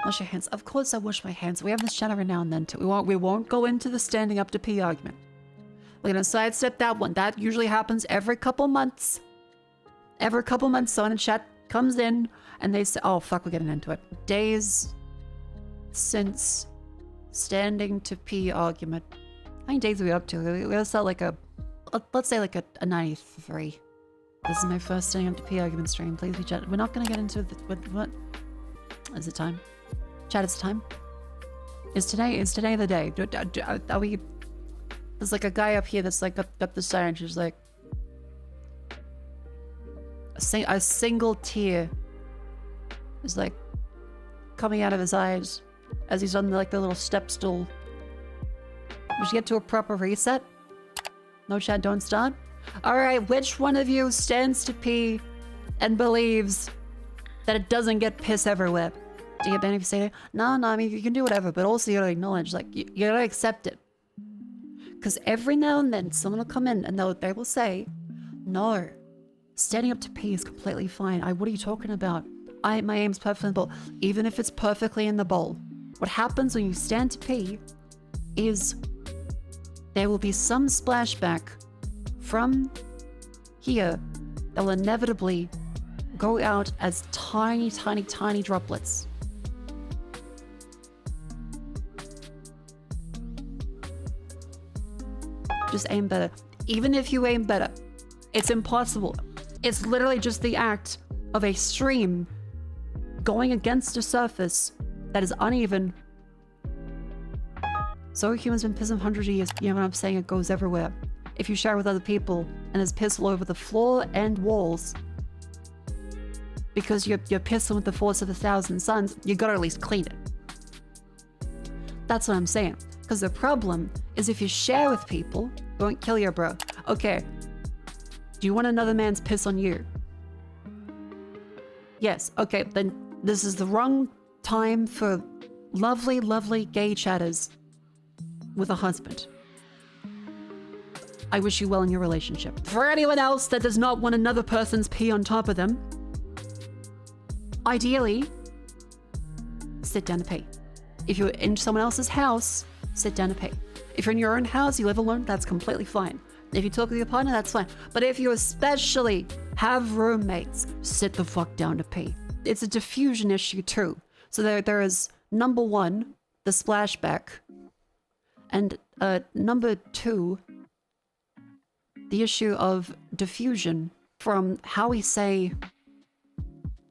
Wash your hands. Of course I wash my hands. We have this chat every now and then too. We won't go into the standing up to pee argument. We're gonna sidestep that one. That usually happens every couple months. Every couple months, someone in chat comes in and they say, oh fuck, we're getting into it. Days since standing to pee argument. How many days are we up to? We'll start like a, let's say like a 93. This is my first standing up to pee argument stream. Please be chat. We're not gonna get into the, what? Is it time? Chat, it's time. Is today the day? Are we? There's like a guy up here that's like up the side and she's like a single tear is like coming out of his eyes as he's on like the little step stool. We should get to a proper reset. No chat, don't start. All right, which one of you stands to pee and believes that it doesn't get piss everywhere? Do you get banned if you say it? No, I mean, you can do whatever, but also you gotta acknowledge, like, you gotta accept it. Because every now and then, someone will come in and they will say, no, standing up to pee is completely fine. What are you talking about? My aim's perfectly in the bowl. Even if it's perfectly in the bowl. What happens when you stand to pee is there will be some splashback from here that will inevitably go out as tiny, tiny, tiny droplets. Just aim better. Even if you aim better, it's impossible. It's literally just the act of a stream going against a surface that is uneven. So humans been pissing for hundreds of years. You know what I'm saying? It goes everywhere. If you share with other people and there's piss all over the floor and walls, because you're pissing with the force of 1,000 suns, you gotta at least clean it. That's what I'm saying. Because the problem is if you share with people, you won't kill your bro. Okay, do you want another man's piss on you? Yes, okay, then this is the wrong time for lovely, lovely gay chatters with a husband. I wish you well in your relationship. For anyone else that does not want another person's pee on top of them, ideally, sit down to pee. If you're in someone else's house, sit down to pee. If you're in your own house, you live alone, that's completely fine. If you talk with your partner, that's fine. But if you especially have roommates, sit the fuck down to pee. It's a diffusion issue too. So there is number one, the splashback, and number two, the issue of diffusion from how we say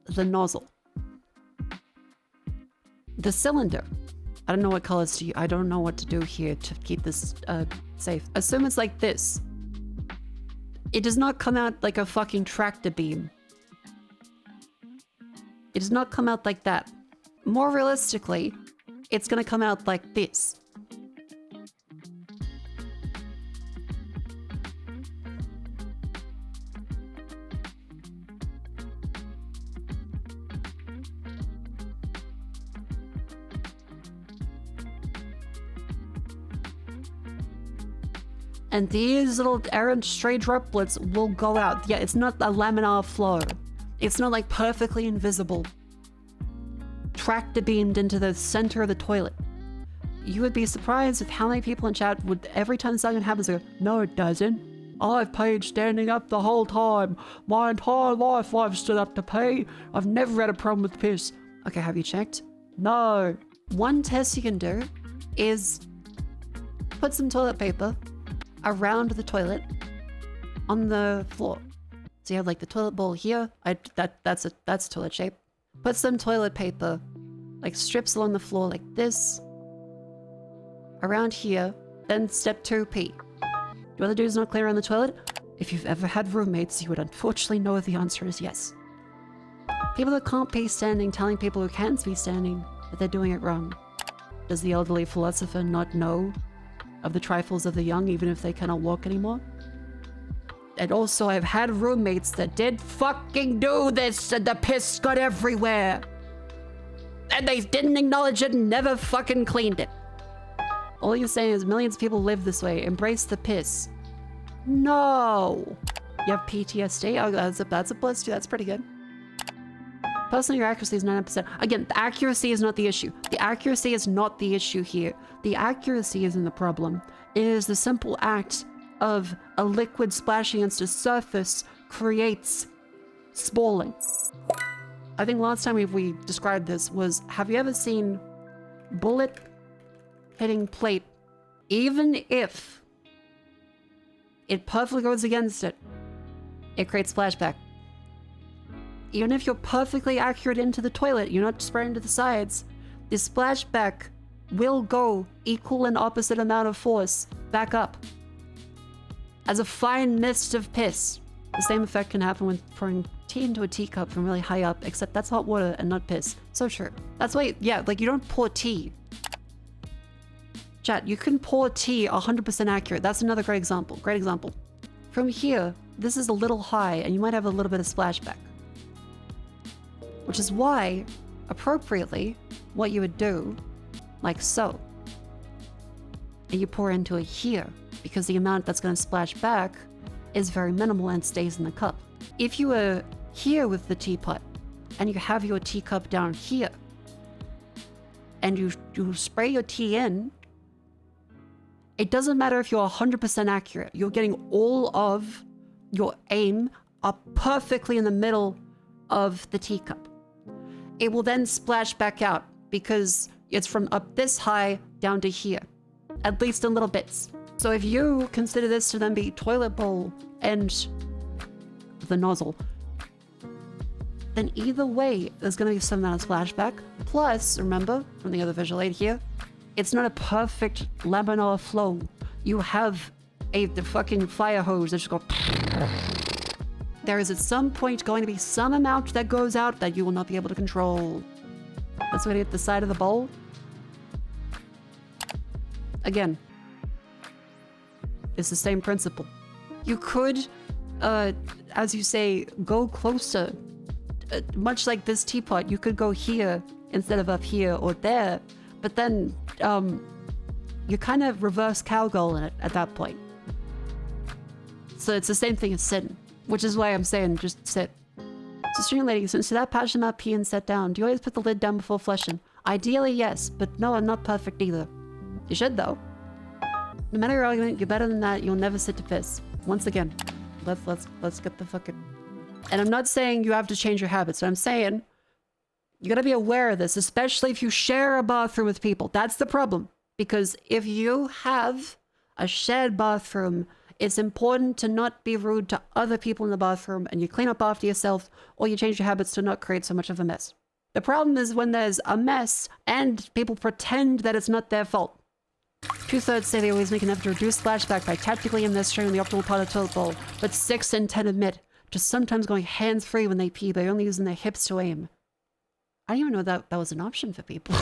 the nozzle. The cylinder. I don't know what colors to use. I don't know what to do here to keep this safe. Assume it's like this. It does not come out like a fucking tractor beam. It does not come out like that. More realistically, it's gonna come out like this. And these little errant stray droplets will go out. Yeah, it's not a laminar flow. It's not like perfectly invisible. Tractor beamed into the center of the toilet. You would be surprised with how many people in chat would, every time something happens, go, no it doesn't. I've paid standing up the whole time. My entire life I've stood up to pee. I've never had a problem with piss. Okay, have you checked? No. One test you can do is put some toilet paper around the toilet on the floor. So you have like the toilet bowl here. That's toilet shape. Put some toilet paper, like strips along the floor like this, around here. Then step 2, pee. Do you other dudes not clean around the toilet? If you've ever had roommates, you would unfortunately know the answer is yes. People that can't pee standing telling people who can pee standing that they're doing it wrong. Does the elderly philosopher not know of the trifles of the young, even if they cannot walk anymore? And also, I've had roommates that did fucking do this and the piss got everywhere. And they didn't acknowledge it and never fucking cleaned it. All you're saying is millions of people live this way. Embrace the piss. No. You have PTSD? Oh, that's a plus 2. That's pretty good. Personally, your accuracy is 99%. Again, the accuracy is not the issue. The accuracy is not the issue here. The accuracy isn't the problem. It is the simple act of a liquid splashing against a surface creates spalling. I think last time we described this was, have you ever seen bullet hitting plate, even if it perfectly goes against it, it creates splashback. Even if you're perfectly accurate into the toilet, you're not spraying to the sides, the splashback will go equal and opposite amount of force back up as a fine mist of piss. The same effect can happen when pouring tea into a teacup from really high up, except that's hot water and not piss. So true. That's why, yeah, like you don't pour tea. Chat, you can pour tea 100% accurate. That's another great example. Great example. From here, this is a little high and you might have a little bit of splashback. Which is why, appropriately, what you would do, like so. And you pour into it here, because the amount that's going to splash back is very minimal and stays in the cup. If you were here with the teapot, and you have your teacup down here, and you spray your tea in, it doesn't matter if you're 100% accurate. You're getting all of your aim up perfectly in the middle of the teacup. It will then splash back out because it's from up this high down to here, at least in little bits. So if you consider this to then be toilet bowl and the nozzle, then either way, there's going to be some amount of splashback. Plus, remember from the other visual aid here, it's not a perfect laminar flow. You have the fucking fire hose that just go. There is at some point going to be some amount that goes out that you will not be able to control. Let's wait at the side of the bowl. Again, it's the same principle. You could, as you say, go closer. Much like this teapot, you could go here instead of up here or there. But then, you kind of reverse cowgirl in it at that point. So it's the same thing as sitting. Which is why I'm saying just sit. So stream lady, since you're that passionate about pee and set down, do you always put the lid down before flushing? Ideally, yes, but no, I'm not perfect either. You should though. No matter your argument, you're better than that. You'll never sit to piss. Once again, let's get the fucking. And I'm not saying you have to change your habits, but I'm saying you gotta be aware of this, especially if you share a bathroom with people. That's the problem, because if you have a shared bathroom, it's important to not be rude to other people in the bathroom, and you clean up after yourself, or you change your habits to not create so much of a mess. The problem is when there's a mess and people pretend that it's not their fault. 2/3 say they always make an effort to reduce splashback by tactically administering the optimal part of the toilet bowl, but 6 in 10 admit to sometimes going hands-free when they pee by only using their hips to aim. I didn't even know that was an option for people.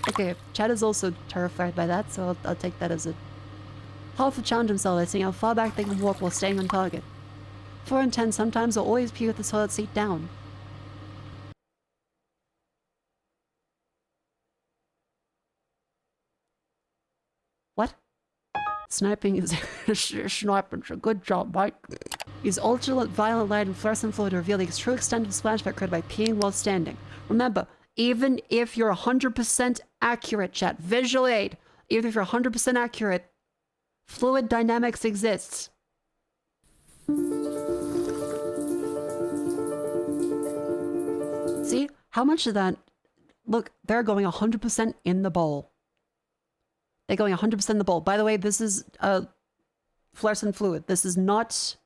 Okay, Chad is also terrified by that, so I'll take that as a... Half to challenge themselves by seeing how far back they can walk while staying on target. 4 in 10 sometimes will always pee with the toilet seat down. What? Sniping is sniping. Good job, Mike. Use ultraviolet light and fluorescent fluid to reveal the true extent of splashback created by peeing while standing. Remember, even if you're 100% accurate, chat, visual aid, even if you're 100% accurate, fluid dynamics exists. See? How much of that... Look, they're going 100% in the bowl. They're going 100% in the bowl. By the way, this is fluorescent fluid. This is not...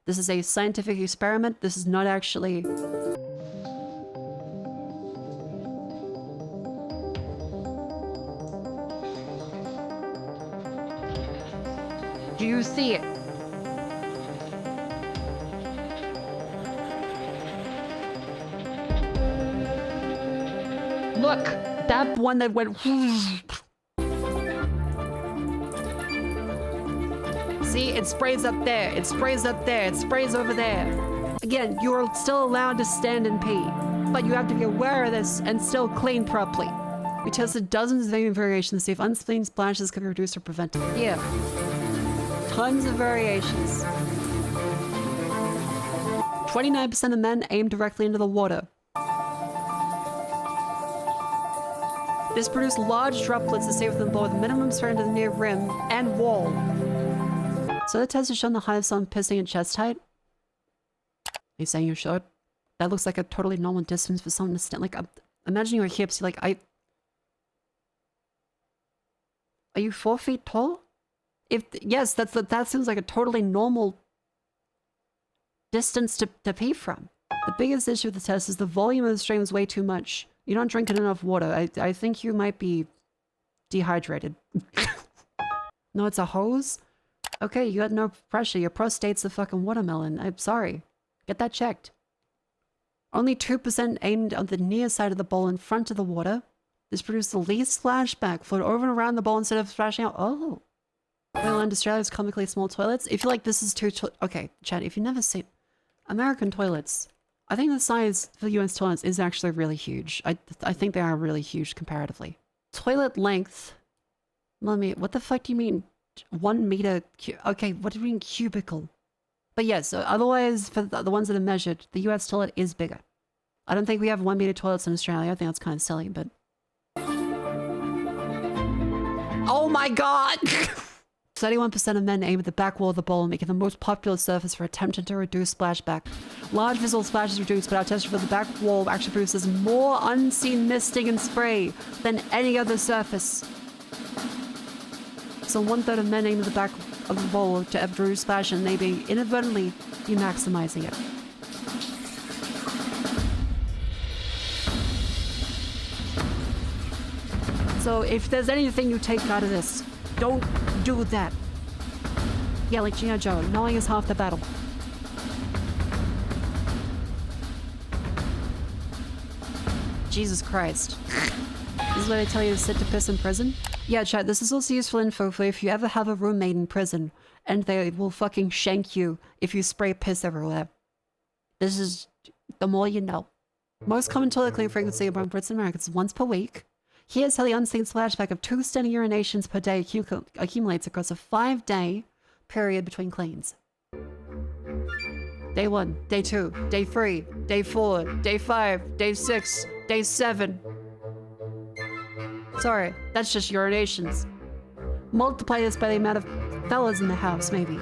This is a scientific experiment. This is not actually... Do you see it? Look! That one that went... See? It sprays up there. It sprays up there. It sprays over there. Again, you are still allowed to stand and pee. But you have to be aware of this and still clean properly. We tested dozens of aiming variations to see if unseen splashes could be reduced or prevented. Yeah. Tons of variations. 29% of men aim directly into the water. This produced large droplets that stay within the bowl with a minimum surround to the near rim and wall. So the test has shown the height of someone pissing at chest height. Are you saying you're short? That looks like a totally normal distance for someone to stand. Like, imagine your hips. You're like, Are you 4 feet tall? Yes, that seems like a totally normal distance to pee from. The biggest issue with the test is the volume of the stream is way too much. You're not drinking enough water. I think you might be dehydrated. No, it's a hose? Okay, you got no pressure. Your prostate's a fucking watermelon. I'm sorry. Get that checked. Only 2% aimed on the near side of the bowl in front of the water. This produced the least splashback. Float over and around the bowl instead of splashing out. Oh. Hololive Australia's comically small toilets. If you like, this is too... Okay, chat, if you've never seen... American toilets. I think the size for US toilets is actually really huge. I think they are really huge comparatively. Toilet length. What the fuck do you mean? 1 meter... Okay, what do you mean cubicle? But yes, so otherwise, for the ones that are measured, the US toilet is bigger. I don't think we have 1 meter toilets in Australia. I think that's kind of silly, but... Oh my god! 31% of men aim at the back wall of the bowl, making the most popular surface for attempting to reduce splashback. Large visible splashes reduced, but our test for the back wall actually produces more unseen misting and spray than any other surface. So 1/3 of men aim at the back of the bowl to reduce splash, and they may inadvertently be maximizing it. So if there's anything you take out of this, don't do that. Yeah, like G.I. Joe, knowing is half the battle. Jesus Christ. This is why they tell you to sit to piss in prison? Yeah, chat, this is also useful info for if you ever have a roommate in prison and they will fucking shank you if you spray piss everywhere. This is the more you know. Most common toilet cleaning frequency among Brits and Americans is once per week. Here's how the unseen splashback of 2 standing urinations per day accumulates across a 5-day period between cleans. Day 1, Day 2, Day 3, Day 4, Day 5, Day 6, Day 7. Sorry, that's just urinations. Multiply this by the amount of fellas in the house, maybe.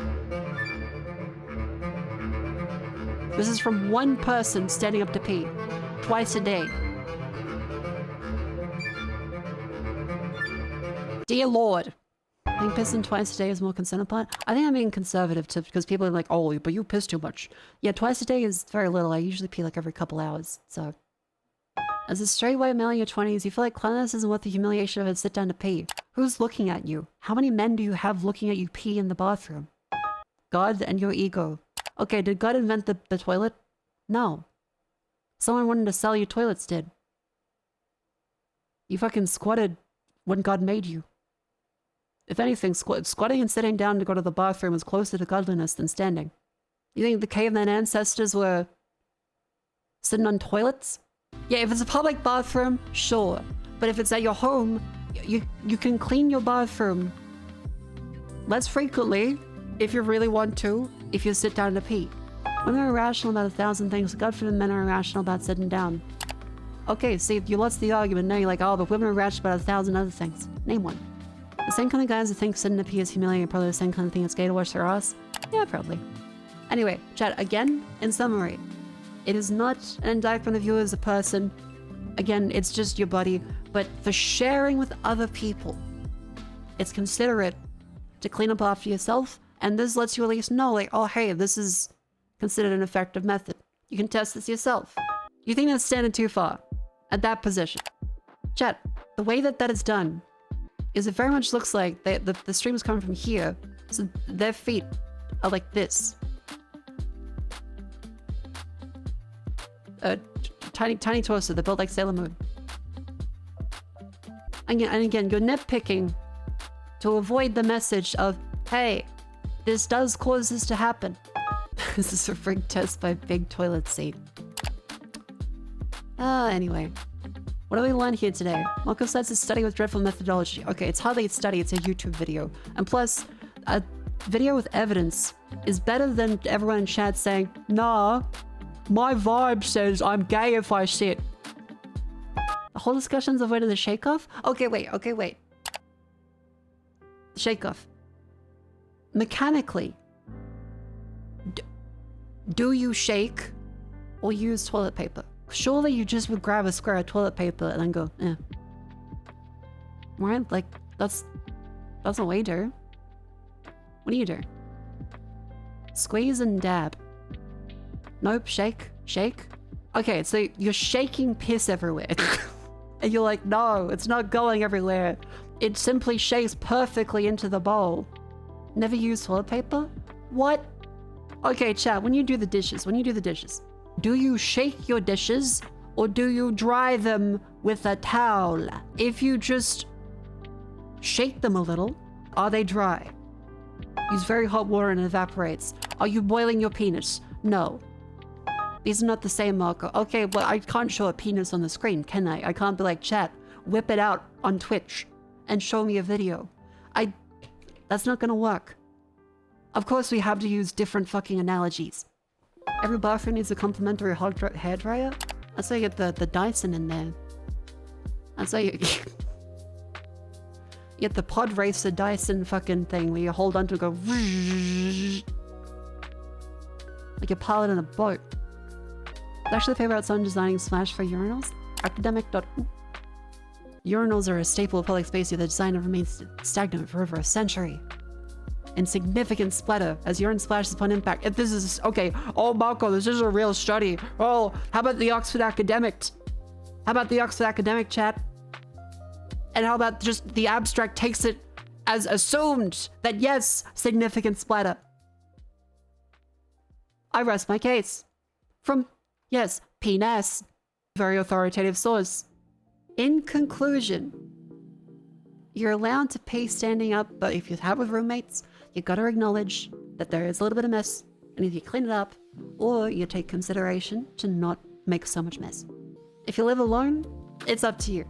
This is from one person standing up to pee. Twice a day. Dear Lord. I think pissing twice a day is more consent upon. I think I'm being conservative too, because people are like, oh, but you piss too much. Yeah, twice a day is very little. I usually pee like every couple hours, so. As a straight white male in your 20s, you feel like cleanliness isn't worth the humiliation of a sit down to pee. Who's looking at you? How many men do you have looking at you pee in the bathroom? God and your ego. Okay, did God invent the toilet? No. Someone wanted to sell you toilets did. You fucking squatted when God made you. If anything, squatting and sitting down to go to the bathroom is closer to godliness than standing. You think the caveman ancestors were sitting on toilets? Yeah, if it's a public bathroom, sure. But if it's at your home, you can clean your bathroom less frequently if you really want to, if you sit down to pee. Women are irrational about 1,000 things. God forbid men are irrational about sitting down. Okay, see, you lost the argument. Now you're like, oh, but women are irrational about 1,000 other things. Name one. The same kind of guys that think sitting to pee is humiliating are probably the same kind of thing that's gay to wash their ass. Yeah, probably. Anyway, chat, again, in summary, it is not an indictment of you as a person. Again, it's just your body, but for sharing with other people, it's considerate to clean up after yourself, and this lets you at least know, like, oh, hey, this is considered an effective method. You can test this yourself. You think that's standing too far at that position. Chat, the way that is done is it very much looks like the stream is coming from here, so their feet are like this. Tiny torso, they're built like Sailor Moon. And again, you're nitpicking to avoid the message of, hey, this does cause this to happen. This is a rig test by Big Toilet Seat. Anyway. What do we learn here today? Mako says a study with dreadful methodology. Okay, it's hardly a study, it's a YouTube video. And plus, a video with evidence is better than everyone in chat saying, nah, my vibe says I'm gay if I sit. The Whole discussions of whether the shake off? Okay, wait. Shake off. Mechanically, do you shake or use toilet paper? Surely you just would grab a square of toilet paper and then go, eh. Right? Like, that's what we do. What do you do? Squeeze and dab. Nope, shake. Okay, so you're shaking piss everywhere. And you're like, no, it's not going everywhere. It simply shakes perfectly into the bowl. Never use toilet paper? What? Okay, chat, when you do the dishes, do you shake your dishes or do you dry them with a towel? If you just shake them a little, are they dry? Use very hot water and it evaporates. Are you boiling your penis? No. These are not the same, Mako. Okay, well, I can't show a penis on the screen, can I? I can't be like, chat, whip it out on Twitch and show me a video. That's not gonna work. Of course, we have to use different fucking analogies. Every bathroom needs a complimentary hairdryer. That's why you get the Dyson in there. That's why you get the pod racer Dyson fucking thing where you hold on to go like a pilot in a boat. It's actually the paper outside designing Smash for urinals. Academic.org. Urinals are a staple of public space, yet the design remains stagnant for over a century. Insignificant splatter as urine splashes upon impact. If this is okay, oh Mako, this is a real study. Oh, how about the Oxford Academic? How about the Oxford Academic, chat? And how about just the abstract takes it as assumed that yes, significant splatter. I rest my case. From, yes, penis. Very authoritative source. In conclusion, you're allowed to pee standing up, but if you have with roommates, you gotta acknowledge that there is a little bit of mess, and either you clean it up, or you take consideration to not make so much mess. If you live alone, it's up to you.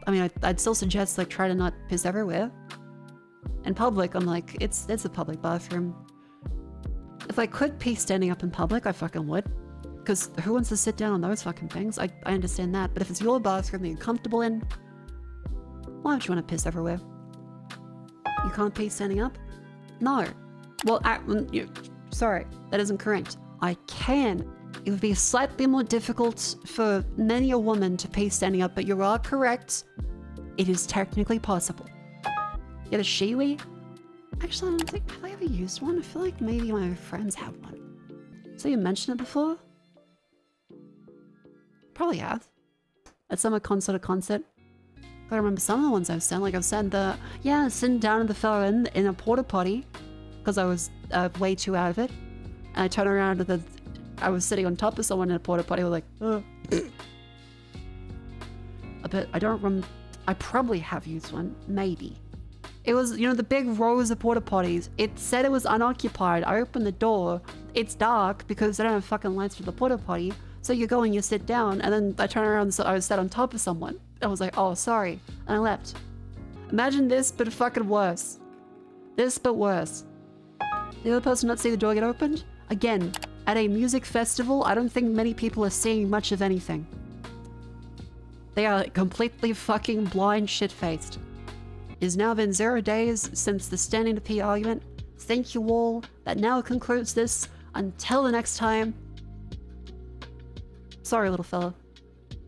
I mean, I'd still suggest, like, try to not piss everywhere. In public, I'm like, it's a public bathroom. If I could pee standing up in public, I fucking would. Because who wants to sit down on those fucking things? I understand that. But if it's your bathroom that you're comfortable in, why don't you want to piss everywhere? You can't pee standing up? No. Well, sorry, that isn't correct. I can. It would be slightly more difficult for many a woman to pee standing up, but you are correct. It is technically possible. Get a shiwi? Actually, I don't think, have I ever used one? I feel like maybe my friends have one. So you mentioned it before? Probably have. At some concert. I remember some of the ones I've sent. Like I've sent sitting down in the fella in a porta potty because I was way too out of it, and I turned around and I was sitting on top of someone in a porta potty. Like, but I don't remember. I probably have used one, maybe. It was, you know, the big rows of porta potties. It said it was unoccupied. I opened the door. It's dark because they don't have fucking lights for the porta potty. So you go and you sit down, and then I turn around, so I was sat on top of someone. I was like, oh, sorry. And I left. Imagine this, but fucking worse. This, but worse. The other person not see the door get opened? Again, at a music festival, I don't think many people are seeing much of anything. They are completely fucking blind shit-faced. It has now been 0 days since the standing to pee argument. Thank you all. That now concludes this. Until the next time. Sorry, little fella.